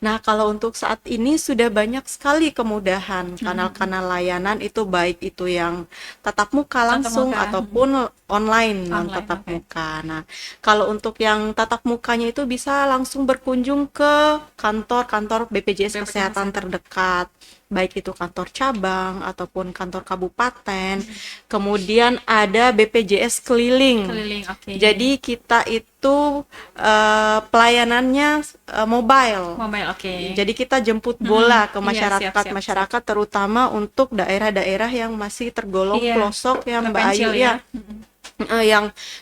Nah, kalau untuk saat ini sudah banyak sekali kemudahan kanal-kanal layanan itu, baik itu yang tatap muka langsung muka. ataupun online non Online, tatap oke. muka. Nah, kalau untuk yang tatap mukanya itu bisa langsung berkunjung ke kantor-kantor BPJS Kesehatan terdekat, baik itu kantor cabang ataupun kantor kabupaten. Kemudian ada BPJS keliling. Oke. Jadi kita itu pelayanannya mobile. Mobile, oke. Jadi kita jemput bola ke Iya, masyarakat terutama untuk daerah-daerah yang masih tergolong Iya, pelosok yang Mbak terpencil Ayu ya.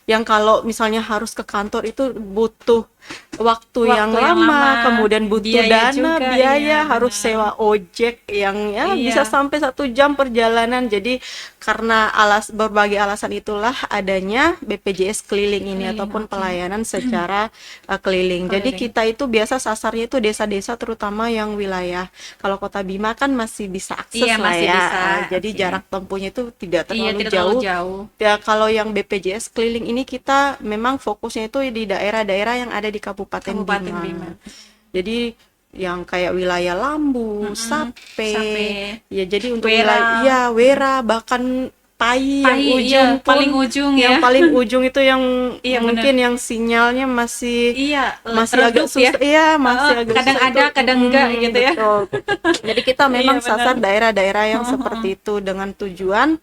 Yang kalau misalnya harus ke kantor itu butuh waktu yang lama, kemudian butuh biaya dana, juga, biaya, iya, harus benar. sewa ojek yang ya Iya. bisa sampai 1 jam perjalanan. Jadi karena berbagai alasan itulah adanya BPJS keliling ini Keliling, ataupun oke. pelayanan secara keliling. Jadi Keliling. kita itu biasa sasarnya itu desa-desa terutama yang wilayah. Kalau Kota Bima kan masih bisa akses Iya, lah masih ya. bisa, Jadi oke. jarak tempuhnya itu tidak Iya, terlalu tidak jauh. terlalu jauh. Ya, kalau yang BPJS keliling ini kita memang fokusnya itu di daerah-daerah yang ada di Kabupaten Bima. Jadi yang kayak wilayah Lambu, Sape. Ya, jadi untuk Wera. wilayah Wera, bahkan Pai yang Pai, ujung iya, paling ujung yang ya. paling ujung itu yang Iya, mungkin yang sinyalnya masih Iya, masih agak redup susah. Iya, masih agak kadang susah ada, itu. kadang enggak gitu ya. Betul. Jadi kita memang Iya, benar. sasar daerah-daerah yang seperti itu dengan tujuan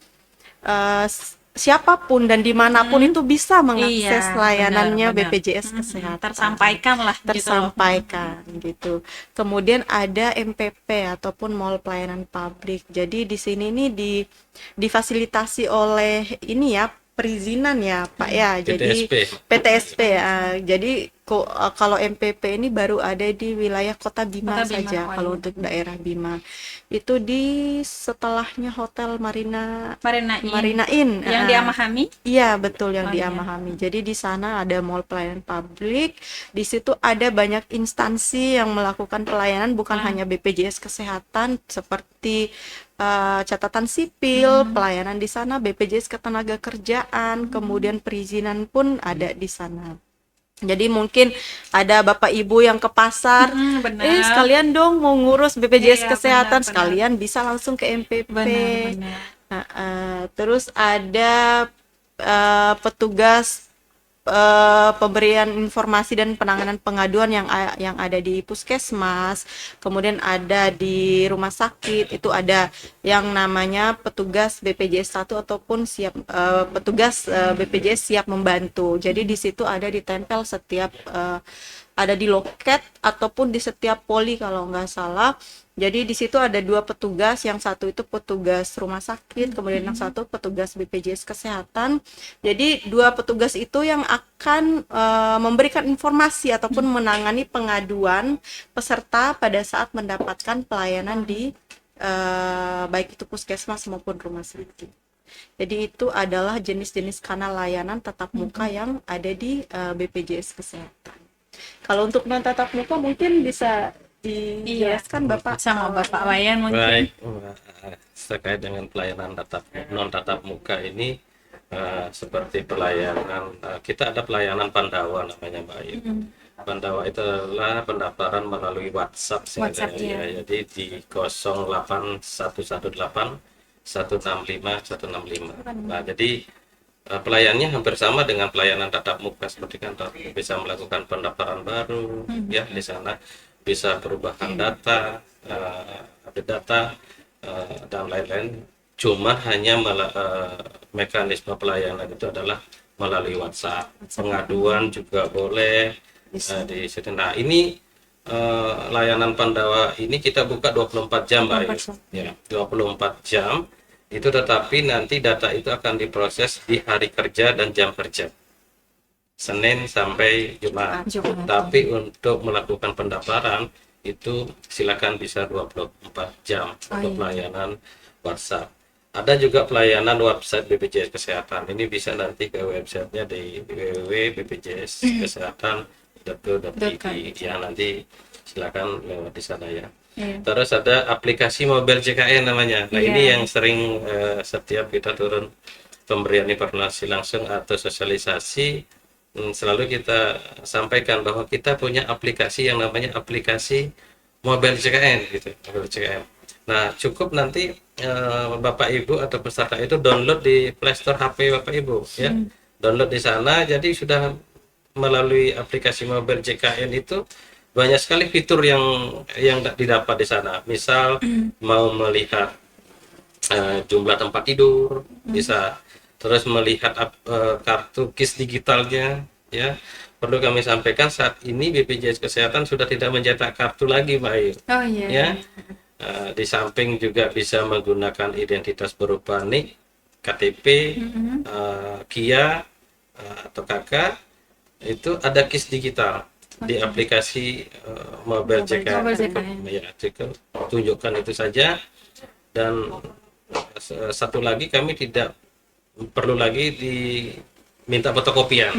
siapapun dan dimanapun itu bisa mengakses Iya, layanannya benar, benar. BPJS Kesehatan. Tersampaikan lah gitu loh. Tersampaikan gitu. Kemudian ada MPP ataupun Mall Pelayanan Publik. Jadi di sini nih difasilitasi oleh ini ya, perizinan ya Pak ya. Jadi PTSP ya. Jadi kalau MPP ini baru ada di wilayah Kota Bima Kota Bima, saja. oh Kalau iya. untuk daerah Bima itu di setelahnya Hotel Marina Marina Inn. yang di Amahami. Iya, betul, yang Oh, di iya. Amahami. Jadi di sana ada Mall Pelayanan Publik. Di situ ada banyak instansi yang melakukan pelayanan, bukan hanya BPJS Kesehatan seperti catatan sipil, pelayanan di sana, BPJS Ketenagakerjaan, kemudian perizinan pun ada di sana. Jadi mungkin ada bapak ibu yang ke pasar, Benar. sekalian dong mau ngurus BPJS Iya, Kesehatan, benar. sekalian bisa langsung ke MPP. Benar. Terus ada petugas pemberian informasi dan penanganan pengaduan yang ada di puskesmas, kemudian ada di rumah sakit, itu ada yang namanya petugas BPJS 1 ataupun petugas BPJS siap membantu. Jadi di situ ada ditempel setiap ada di loket ataupun di setiap poli kalau nggak salah. Jadi di situ ada 2 petugas, yang satu itu petugas rumah sakit, kemudian yang satu petugas BPJS Kesehatan. Jadi 2 petugas itu yang akan memberikan informasi ataupun menangani pengaduan peserta pada saat mendapatkan pelayanan di baik itu puskesmas maupun rumah sakit. Jadi itu adalah jenis-jenis kanal layanan tatap muka yang ada di BPJS Kesehatan. Kalau untuk non tatap muka mungkin bisa dijelaskan Bapak Sama Bapak Wayan mungkin. Baik, terkait dengan pelayanan non tatap muka ini seperti pelayanan kita ada pelayanan Pandawa namanya Mbak Ayu. Pandawa itu adalah pendaftaran melalui WhatsApp, WhatsApp, ya. Jadi di 08118 165 165. Nah, jadi pelayannya hampir sama dengan pelayanan tatap muka seperti kantor, bisa melakukan pendaftaran baru, ya di sana bisa perubahan data, update data dan lain-lain. Cuma hanya mekanisme pelayanan itu adalah melalui WhatsApp. Pengaduan juga boleh di situ. Nah, ini layanan Pandawa ini kita buka 24 jam, Mbak Ayu. Ya, 24 jam. Itu tetapi nanti data itu akan diproses di hari kerja dan jam kerja. Senin sampai Jumat. Tapi untuk melakukan pendaftaran itu silakan bisa 24 jam untuk pelayanan WhatsApp. Ada juga pelayanan website BPJS Kesehatan. Ini bisa nanti ke websitenya di www.bpjskesehatan.go.id. Ya, nanti silakan lewat di sana ya. Terus ada aplikasi mobile JKN namanya. Nah, ini yang sering setiap kita turun pemberian informasi langsung atau sosialisasi, selalu kita sampaikan bahwa kita punya aplikasi yang namanya aplikasi mobile JKN gitu, mobile JKN. Nah, cukup nanti Bapak Ibu atau peserta itu download di Play Store HP Bapak Ibu ya. Download di sana, jadi sudah melalui aplikasi mobile JKN itu banyak sekali fitur yang didapat di sana. Misal mau melihat jumlah tempat tidur, bisa terus melihat kartu KIS digitalnya ya. Perlu kami sampaikan saat ini BPJS Kesehatan sudah tidak mencetak kartu lagi, Mbak Ayu. Oh iya. Ya. Di samping juga bisa menggunakan identitas berupa NIK, KTP, KIA atau KK, itu ada KIS digital di aplikasi mobile JKN. Ya, tunjukkan itu saja. Dan satu lagi, kami tidak perlu lagi diminta fotokopian.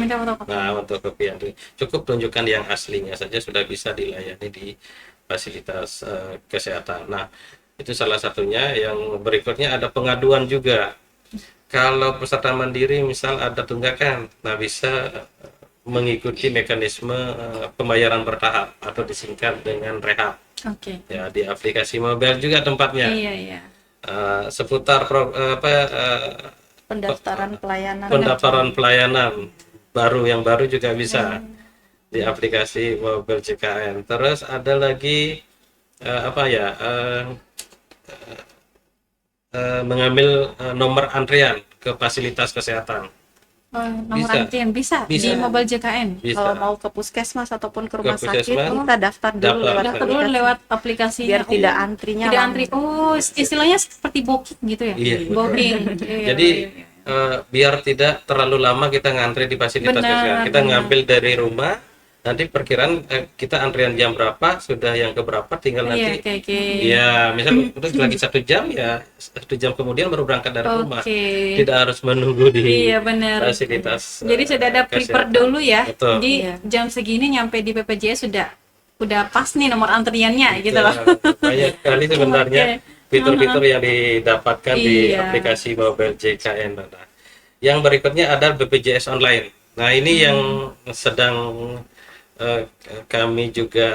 Nah, fotokopian cukup tunjukkan yang aslinya saja sudah bisa dilayani di fasilitas kesehatan. Nah, itu salah satunya. Yang berikutnya ada pengaduan juga. Kalau peserta mandiri misal ada tunggakan, nah bisa mengikuti mekanisme pembayaran bertahap atau disingkat dengan rehab. Ya, di aplikasi mobile juga tempatnya. Iya. Seputar pendaftaran pelayanan baru, yang baru juga bisa di aplikasi mobile JKN. Terus ada lagi mengambil nomor antrian ke fasilitas kesehatan. Nomor antrian bisa di mobile JKN. Kalau mau ke puskesmas ataupun ke rumah sakit, kita daftar dulu lewat aplikasi biar tidak antrinya. Tidak antri. Oh, istilahnya seperti booking gitu ya? Iya. Booking. Jadi biar tidak terlalu lama kita ngantri di fasilitas kesehatan. Kita ngambil dari rumah, nanti perkiraan kita antrian jam berapa, sudah yang keberapa, tinggal nanti. Ya, misal udah lagi 1 jam, ya 1 jam kemudian baru berangkat dari rumah. Tidak harus menunggu di fasilitas. Jadi sudah ada prepare dulu ya. Betul. Jadi jam segini nyampe di BPJS udah pas nih nomor antriannya. Betul. Gitu loh. Banyak sekali sebenarnya fitur-fitur yang didapatkan di aplikasi mobile JKN. Yang berikutnya ada BPJS online. Nah, ini yang sedang eh, kami juga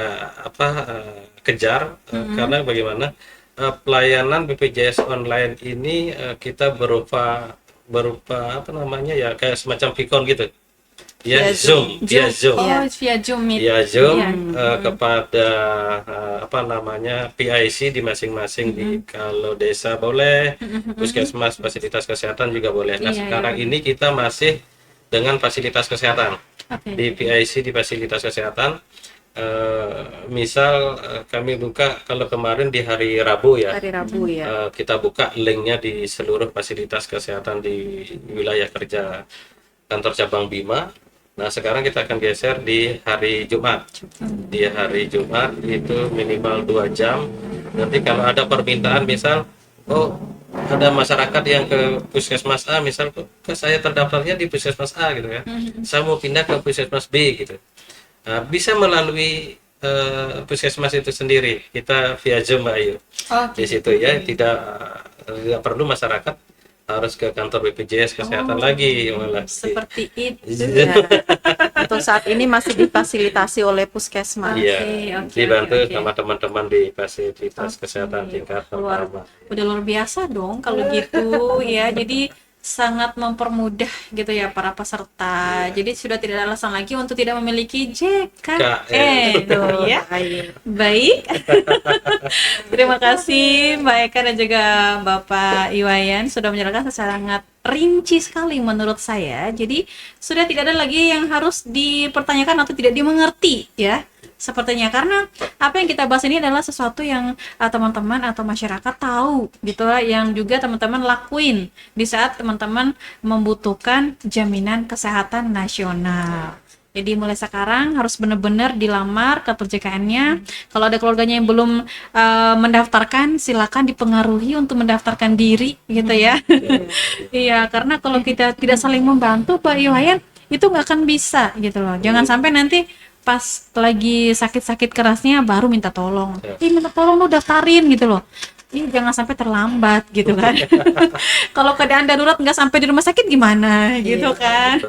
kejar, karena bagaimana pelayanan BPJS online ini kita berupa berupa apa namanya ya, kayak semacam Vicon gitu. Ya, Via via Zoom. Oh, via Zoom meet. Via Zoom Iya. kepada apa namanya PIC di masing-masing, di kalau desa boleh, puskesmas fasilitas kesehatan juga boleh. Nah, Iya, sekarang ini kita masih dengan fasilitas kesehatan. Oke. Di PIC di fasilitas kesehatan, misal kami buka kalau kemarin di hari Rabu ya, Hari Rabu ya. kita buka linknya di seluruh fasilitas kesehatan di wilayah kerja kantor cabang Bima. Nah, sekarang kita akan geser di hari Jumat. Di hari Jumat itu minimal 2 jam. Nanti kalau ada permintaan, misal, oh ada masyarakat yang ke puskesmas A, misal, ke saya terdaftarnya di puskesmas A gitu kan, saya mau pindah ke puskesmas B gitu. Nah, bisa melalui puskesmas itu sendiri. Kita via Zoom, Mbak Ayu. Oke. Di situ ya, tidak perlu masyarakat harus ke kantor BPJS kesehatan lagi malah. Seperti itu. Ya. Untuk saat ini masih difasilitasi oleh puskesmas. Iya, Oke, dibantu oke. sama teman-teman di fasilitas kesehatan tingkat pertama. Udah luar biasa dong kalau gitu ya. Jadi sangat mempermudah gitu ya para peserta. Jadi sudah tidak ada alasan lagi untuk tidak memiliki JKN Betul. ya. Baik. Terima kasih Mbak Eka dan juga Bapak Iwayan sudah menjelaskan sangat rinci sekali menurut saya. Jadi sudah tidak ada lagi yang harus dipertanyakan atau tidak dimengerti ya. Sepertinya karena apa yang kita bahas ini adalah sesuatu yang teman-teman atau masyarakat tahu gitu lah, yang juga teman-teman lakuin di saat teman-teman membutuhkan jaminan kesehatan nasional. Jadi mulai sekarang harus benar-benar dilamar kartu JKN-nya. Kalau ada keluarganya yang belum mendaftarkan, silakan dipengaruhi untuk mendaftarkan diri gitu ya. Iya, karena kalau kita tidak saling membantu Pak Iwayan, itu nggak akan bisa gitu loh. Jangan sampai nanti pas lagi sakit-sakit kerasnya baru minta tolong. Minta tolong lo daftarin gitu loh. Ih, jangan sampai terlambat gitu kan. Kalau keadaan darurat nggak sampai di rumah sakit gimana gitu kan.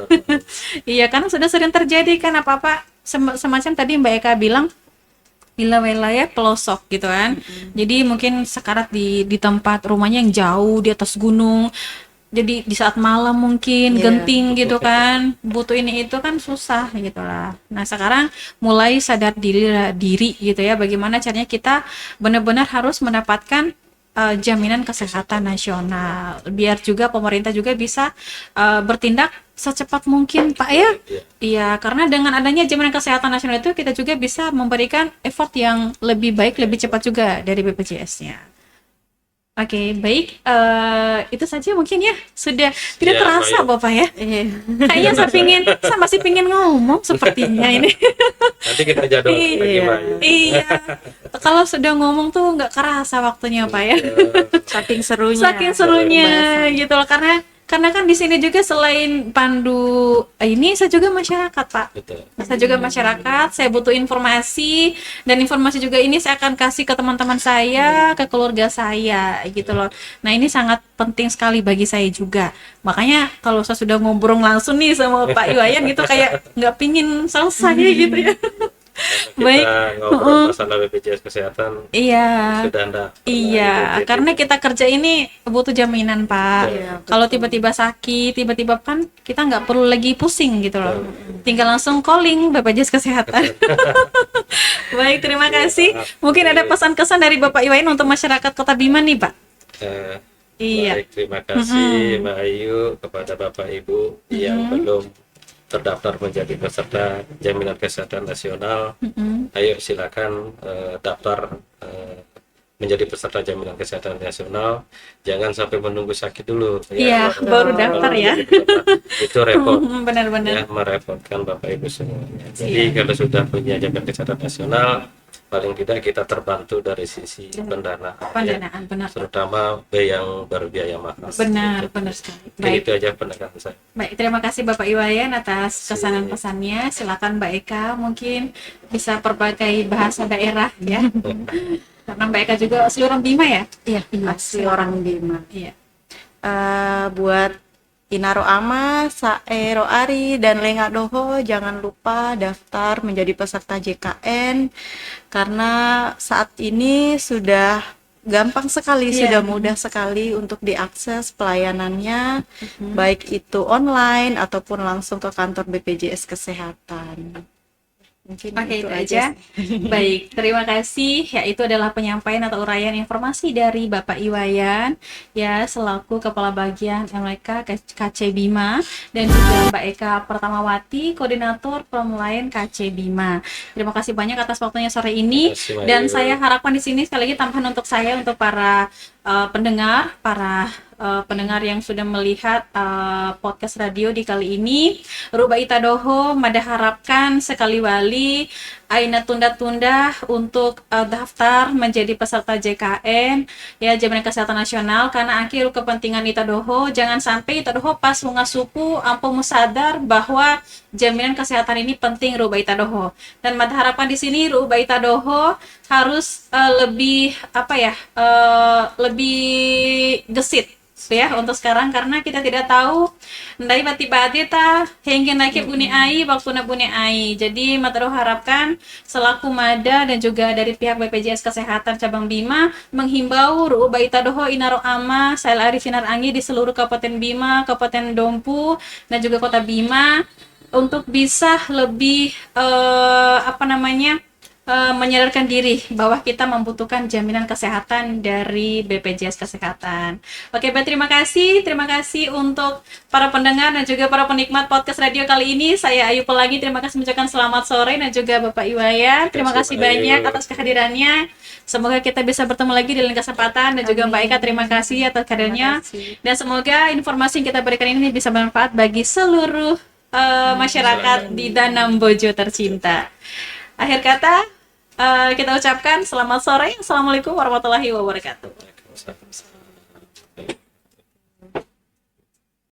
Iya, karena sudah sering terjadi kan apa-apa semacam tadi Mbak Eka bilang wilayah pelosok gitu kan. Jadi mungkin sekarat di tempat rumahnya yang jauh di atas gunung. Jadi di saat malam mungkin genting gitu kan, butuh ini itu kan susah gitu lah. Nah sekarang mulai sadar diri gitu ya, bagaimana caranya kita benar-benar harus mendapatkan jaminan kesehatan nasional, biar juga pemerintah juga bisa bertindak secepat mungkin Pak ya. Iya, karena dengan adanya jaminan kesehatan nasional itu kita juga bisa memberikan effort yang lebih baik, lebih cepat juga dari BPJS-nya. Oke, baik. Itu saja mungkin ya. Sudah tidak Ya, terasa baik. Bapak ya. Iya. Kayaknya saya masih pingin ngomong sepertinya ini. Nanti kita jadwal lagi, Mbak Ayu. Iya. Kalau sudah ngomong tuh nggak kerasa waktunya Pak ya. Saking serunya. Saking serunya gitu loh, karena kan di sini juga selain pandu ini saya juga masyarakat Pak. Betul. Saya juga masyarakat, saya butuh informasi, dan informasi juga ini saya akan kasih ke teman-teman saya, ke keluarga saya gitu loh. Nah ini sangat penting sekali bagi saya juga. Makanya kalau saya sudah ngobrol langsung nih sama Pak Iwayan gitu, kayak nggak pingin selesai gitu ya. Kita Baik. ngobrol masalah BPJS kesehatan Iya. sudah anda. Iya, karena kita kerja ini butuh jaminan Pak. Iya, Kalau tiba-tiba sakit, tiba-tiba kan kita nggak perlu lagi pusing gitu loh. Tinggal langsung calling BPJS Kesehatan. Baik, terima kasih. Mungkin ada pesan-kesan dari Bapak Iwayan untuk masyarakat Kota Bima nih Pak. Iya. Baik, terima kasih Mbak Ayu, kepada Bapak Ibu yang belum terdaftar menjadi peserta jaminan kesehatan nasional. Ayo silakan daftar menjadi peserta jaminan kesehatan nasional. Jangan sampai menunggu sakit dulu. Iya, baru daftar ya. Itu repot. Benar-benar. Ya, merepotkan Bapak Ibu semuanya. Jadi kalau sudah punya jaminan kesehatan nasional, paling tidak kita terbantu dari sisi pendanaan. Pendanaan, benar. Terutama yang berbiaya mahal. Benar sekali. Jadi Baik. itu aja pendapat saya. Baik, terima kasih Bapak Iwayan atas kesanan pesannya. Silakan Mbak Eka mungkin bisa perbagai bahasa daerah ya. Karena Mbak Eka juga asli orang Bima ya? Iya, asli orang Bima. Iya. Buat Inaro Ama, Saero Ari, dan Lenga Doho jangan lupa daftar menjadi peserta JKN karena saat ini sudah gampang sekali, Iya. sudah mudah sekali untuk diakses pelayanannya, baik itu online ataupun langsung ke kantor BPJS Kesehatan. Mungkin Oke, itu itu aja. Baik, terima kasih. Ya, itu adalah penyampaian atau uraian informasi dari Bapak Iwayan, ya, selaku Kepala Bagian MLK KC Bima, dan juga Mbak Eka Pertamawati, Koordinator Pemulaian KC Bima. Terima kasih banyak atas waktunya sore ini. Terima kasih, Mbak Dan Ayu. saya harapkan di sini sekali lagi tambahan untuk saya, untuk para pendengar, pendengar yang sudah melihat podcast radio di kali ini, Ruba Ita Doho, Mada harapkan sekali wali Aina tunda-tunda untuk daftar menjadi peserta JKN, ya, Jaminan Kesehatan Nasional, karena akhir kepentingan Ita Doho, jangan sampai Ita Doho pas bunga suku ampumu sadar bahwa jaminan kesehatan ini penting Ruba Ita Doho. Dan Mada harapan di sini Ruba Ita Doho harus lebih lebih gesit ya untuk sekarang, karena kita tidak tahu ndai bati-bati ta hingga naik buni ai waktu na buni ai. Jadi Matero harapkan selaku Mada dan juga dari pihak BPJS Kesehatan Cabang Bima menghimbau Ru'u Baita Doho Inaro Ama Sail Arif Sinar Anggi di seluruh Kabupaten Bima, Kabupaten Dompu dan juga Kota Bima untuk bisa lebih menyadarkan diri bahwa kita membutuhkan jaminan kesehatan dari BPJS Kesehatan. Oke, baik, terima kasih untuk para pendengar dan juga para penikmat podcast radio kali ini. Saya Ayu Pelangi, terima kasih mengucapkan selamat sore, dan juga Bapak Iwayan, terima kasih Mbak Ayu. banyak atas kehadirannya. Semoga kita bisa bertemu lagi di lain kesempatan, dan juga Mbak Eka, terima kasih atas kehadirannya. Dan semoga informasi yang kita berikan ini bisa bermanfaat bagi seluruh masyarakat di Danam Bojo tercinta. Akhir kata, kita ucapkan selamat sore. Assalamualaikum warahmatullahi wabarakatuh. Waalaikumsalam.